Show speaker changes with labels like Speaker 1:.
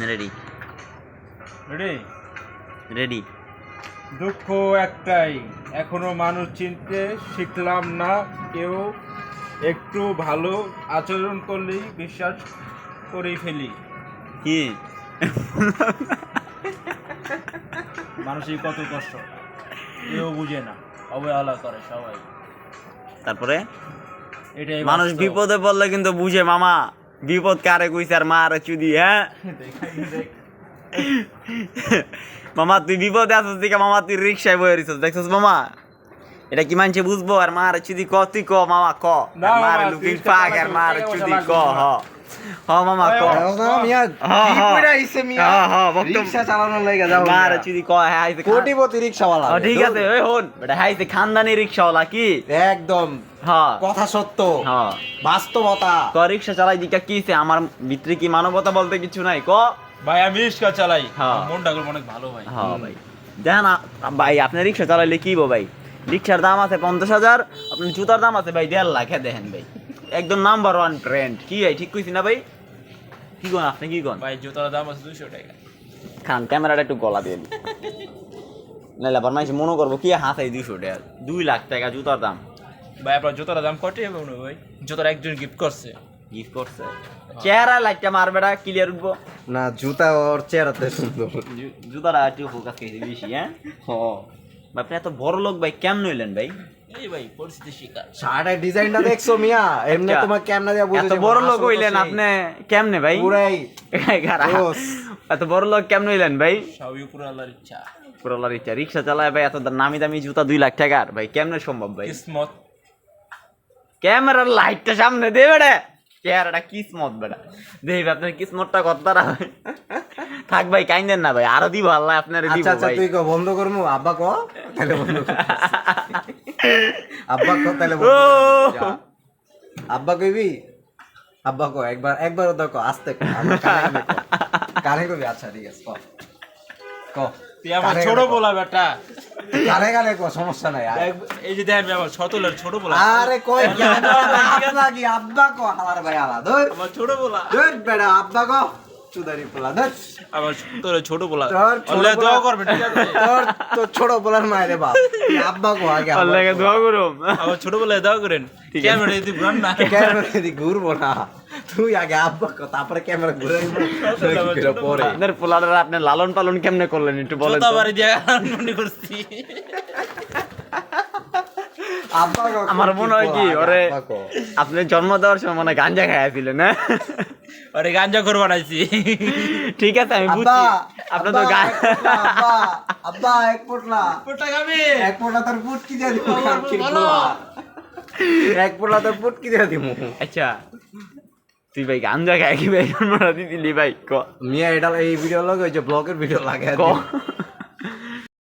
Speaker 1: Ready
Speaker 2: ready
Speaker 1: ready.
Speaker 2: দুঃখ একটাই, এখনো মানুষ চিনতে শিখলাম না। কেউ একটু ভালো আচরণ করলেই বিশ্বাস করে ফেলি।
Speaker 1: কি
Speaker 2: মানুষের কত কষ্ট কেউ বুঝে না, অবহেলা করে সবাই।
Speaker 1: তারপরে
Speaker 2: এটাই
Speaker 1: মানুষ
Speaker 2: বাস্তব।
Speaker 1: বিপদে পড়লে কিন্তু বুঝে মামা বিপদ কারে কইছে আর মা আরে চুদি। হ্যাঁ মামা তুই বিপদে আছিস দিকে মামা তুই রিক্সায় বয়ে রইছিস দেখছিস মামা, এটা কি মানছে বুঝবো? আর মা আরে চুদি ক তুই ক মামা ক,
Speaker 2: না
Speaker 1: মা আরে
Speaker 2: মামা,
Speaker 1: লুকিং
Speaker 2: তুই
Speaker 1: ফাক
Speaker 2: টাকা
Speaker 1: আর মা আরে
Speaker 2: লাগবে,
Speaker 1: চুদি
Speaker 2: টাকা
Speaker 1: ক।
Speaker 2: লাগবে
Speaker 1: হ হ মামা ক। মা আরে চুদি ক। হ্যাঁ আইছে
Speaker 3: কোটিপতি রিক্সাওয়ালা
Speaker 1: ঠিক আছে ওই হন বেটা, হাইছে খানদানি রিক্সাওয়ালা কি।
Speaker 3: একদম
Speaker 1: হ্যাঁ
Speaker 3: কথা সত্য,
Speaker 1: হ্যাঁ
Speaker 3: বাস্তবতা।
Speaker 1: ক রিক্সা চালাই দিকা কিছে আমার ভিতরে কি মানবতা বলতে কিছু নাই ক।
Speaker 2: ভাই আমি রিক্সা চালাই,
Speaker 1: হ্যাঁ।
Speaker 2: মনটা অনেক ভালো ভাই।
Speaker 1: হ্যাঁ ভাই দেখেন ভাই আপনি রিক্সা চালাইলে কি বো ভাই, রিক্সার দাম আছে 50,000, আপনার জুতার দাম আছে ভাই 1.5 লাখ। হ্যাঁ দেখেন ভাই একদম নাম্বার ওয়ান ব্র্যান্ড। কি ভাই ঠিক কইছি না ভাই? কি কোন আপনি কি কোন?
Speaker 2: ভাই জুতার দাম আছে 200 টাকা।
Speaker 1: খান ক্যামেরাটা একটু গলা দিয়ে দিন, নাহলে আবার মানুষ মনে করবো কি হাতাই 200 টাকা, 2 লাখ টাকা জুতার দাম।
Speaker 2: ভাই আপনার জুতার দাম কত হবে মনে হয়? ভাই জুতার একজন গিফট করছে।
Speaker 1: গিফট করছে চেহারা লাইটটা মারবেটা ক্লিয়ার উঠবো
Speaker 3: না জুতা ওর চেহারাতে সুন্দর।
Speaker 1: জুতাটা একটু ফোকাস খেয়েছি বেশি। হ্যাঁ ভাই আপনি এত বড় লোক ভাই কেমন হইলেন ভাই?
Speaker 2: এই ভাই পরিস্থিতি শিকার।
Speaker 3: শার্টের ডিজাইনটা দেখছো মিয়া? এমনি তোমার ক্যামেরা দিয়া বুঝে
Speaker 1: এত বড় লোক হইলেন আপনি কেমনে ভাই?
Speaker 3: পুরাই দোস।
Speaker 1: এত বড় লোক কেমনে হইলেন ভাই?
Speaker 2: সবই উপর আল্লাহর ইচ্ছা।
Speaker 1: পুরোলার ইচ্ছা। রিক্সা চালায় ভাই এত নামি দামি জুতা 2 লাখ টাকার ভাই কেমনে সম্ভব ভাই?
Speaker 2: কিসমত।
Speaker 1: ক্যামেরার লাইটটা সামনে দে বেড়ে, চেহারাটা কিসমত বেড়া দেখবি আপনার কিসমতটা কত তারা ভাই। থাক ভাই কাইন্দেন না ভাই, আরো দিব আল্লাহ আপনার দিব
Speaker 3: আচ্ছা আচ্ছা
Speaker 1: ভাই।
Speaker 3: তুই ক বন্ধ করমু? আব্বা ক তাহলে বন্ধ কর। আব্বা ক তাহলে বন্ধ কর। যা। আব্বা কইবি? আব্বা ক একবার একবার তো ক আস্তে ক। আমার কানে ক। কানে কইবি? আচ্ছা ঠিক আছে ক। ক।
Speaker 2: তুই আমার
Speaker 3: কানে
Speaker 2: ছোট
Speaker 3: কানে ক।
Speaker 2: বলা বেটা।
Speaker 3: কানে কানে ক, সমস্যা নাই।
Speaker 2: এই যে দেখেন আমার ছোট বলা।
Speaker 3: আরে কই কি আব্বা কি আব্বা ক হালার ভাই আলা ধর
Speaker 2: আমার ছোট বলা।
Speaker 3: ধর বেটা আব্বা ক চুদারি পোলা ধর।
Speaker 2: আমার ছোট বলা।
Speaker 3: তোর ছোট
Speaker 2: আল্লাহ
Speaker 3: পোলা-
Speaker 2: দোয়া করবে ঠিক আছে?
Speaker 3: তোর তো ছোট পোলার মায়ের বাপ তুই আব্বা ক আগে আব্বা
Speaker 1: আল্লাহকে
Speaker 3: ক।
Speaker 1: দোয়া করুম।
Speaker 2: আমার ছোট বলায় দোয়া করেন।
Speaker 1: ঠিক আছে।
Speaker 2: ক্যামেরা যদি ঘুরান না।
Speaker 3: ক্যামেরা যদি ঘুরবো না, তুই আগে আব্বা ক তারপরে ক্যামেরা ঘুরে পরে
Speaker 1: আপনার পোলারের আপনি লালন পালন কেমনে করলেন একটু বলেন
Speaker 2: জুতা
Speaker 1: তো?
Speaker 2: বাড়ি দিয়ে মনে করছি।
Speaker 3: আব্বা ক
Speaker 1: আমার মনে হয় কি
Speaker 3: আগে
Speaker 1: ওরে
Speaker 3: আব্বা ক।
Speaker 1: আপনি জন্ম দেওয়ার সময় মনে হয় গাঞ্জা খাইয়াছিলেন না?
Speaker 2: আরে গাঞ্জা করে বানাইছি।
Speaker 1: ঠিক আছে আমি
Speaker 3: আব্বা
Speaker 1: বুঝছি আপনার তো
Speaker 3: আব্বা, এক পোটলা, আব্বা আব্বা এক পোটলা
Speaker 2: পোটা খাবি?
Speaker 3: এক পোটলা তোর পুটকি দিয়ে দিব
Speaker 2: বলো, বলো।
Speaker 3: এক পোটলা তোর পুটকি দিয়ে দিব।
Speaker 1: আচ্ছা তুই ভাই গাঞ্জা খাই কি ভাই জন্মটা দিলি ভাই ক
Speaker 3: মিয়া এটা এই ভিডিও লগে ওই যে ব্লগের ভিডিও লাগে
Speaker 1: ক